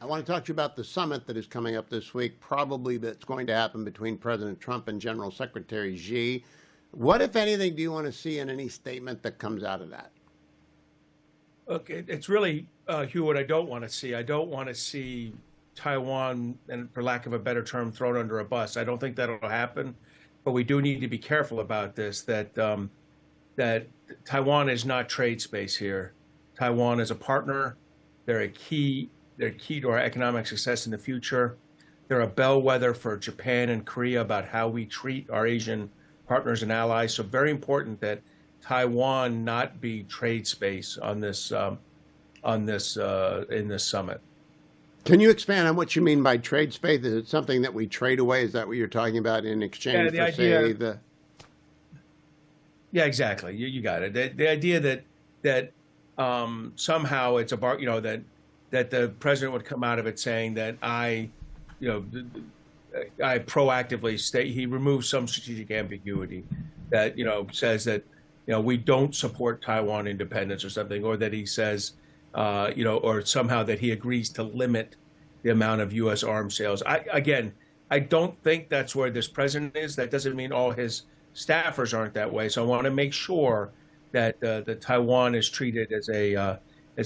want to talk to you about the summit that is coming up this week, probably that's going to happen between President Trump and General Secretary Xi. What, if anything, do you want to see in any statement that comes out of that? Look, it's really, Hugh, what I don't want to see. I don't want to see Taiwan, and for lack of a better term, thrown under a bus. I don't think that'll happen, but we do need to be careful about this, that Taiwan is not trade space here. Taiwan is a partner. They're key to our economic success in the future. They're a bellwether for Japan and Korea about how we treat our Asian partners and allies. So very important that Taiwan not be trade space on this in this summit. Can you expand on what you mean by trade space? Is it something that we trade away? Is that what you're talking about in exchange for, say, the? Yeah, exactly. You got it. The idea that somehow it's that the president would come out of it saying that I proactively he removes some strategic ambiguity that says that we don't support Taiwan independence or something, or that he says or somehow that he agrees to limit the amount of U.S. arms sales. I don't think that's where this president is. That doesn't mean all his staffers aren't that way. So I want to make sure that that Taiwan is treated as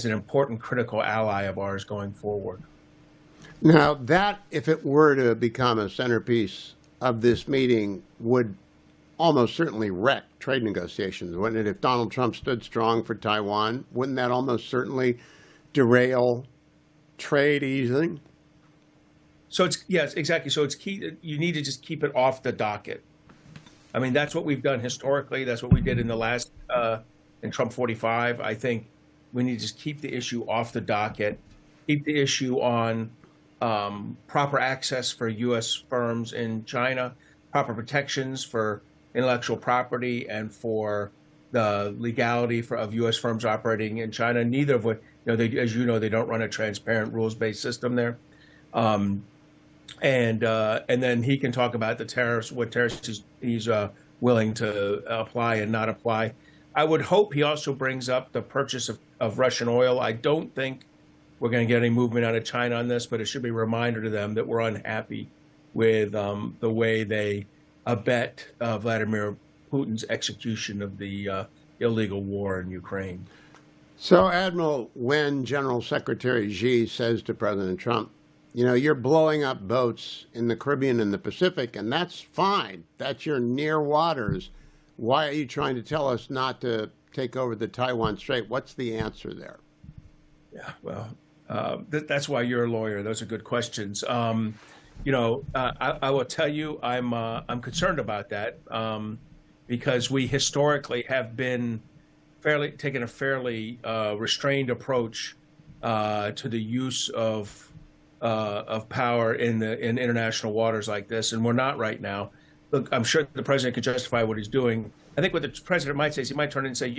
an important critical ally of ours going forward. Now, that, if it were to become a centerpiece of this meeting, would almost certainly wreck trade negotiations, wouldn't it? If Donald Trump stood strong for Taiwan, wouldn't that almost certainly derail trade easing? So yes, exactly. So it's key. You need to just keep it off the docket. I mean, that's what we've done historically. That's what we did in the last in Trump 45. I think we need to just keep the issue off the docket, keep the issue on proper access for U.S. firms in China, proper protections for intellectual property, and for the legality of U.S. firms operating in China. Neither of which, as you know, they don't run a transparent rules-based system there. And then he can talk about the tariffs, what tariffs he's willing to apply and not apply. I would hope he also brings up the purchase of Russian oil. I don't think we're going to get any movement out of China on this, but it should be a reminder to them that we're unhappy with the way they abet Vladimir Putin's execution of the illegal war in Ukraine. So, Admiral, when General Secretary Xi says to President Trump, you're blowing up boats in the Caribbean and the Pacific, and that's fine. That's your near waters. Why are you trying to tell us not to take over the Taiwan Strait? What's the answer there? Yeah, well, that's why you're a lawyer. Those are good questions. I will tell you, I'm concerned about that because we historically have been taken a fairly restrained approach to the use of power in international waters like this, and we're not right now. Look, I'm sure the president can justify what he's doing. I think what the president might say is he might turn and say,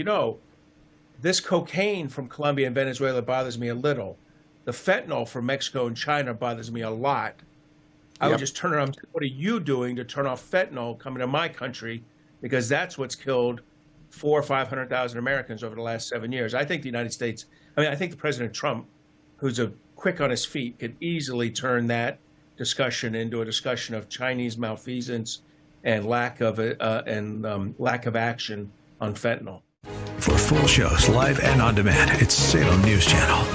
this cocaine from Colombia and Venezuela bothers me a little. The fentanyl from Mexico and China bothers me a lot. I would just turn around and say, what are you doing to turn off fentanyl coming to my country? Because that's what's killed 400,000 or 500,000 Americans over the last 7 years. I think I think the President Trump, who's quick on his feet, could easily turn that discussion into a discussion of Chinese malfeasance and lack of action on fentanyl. For full shows, live and on demand, it's Salem News Channel.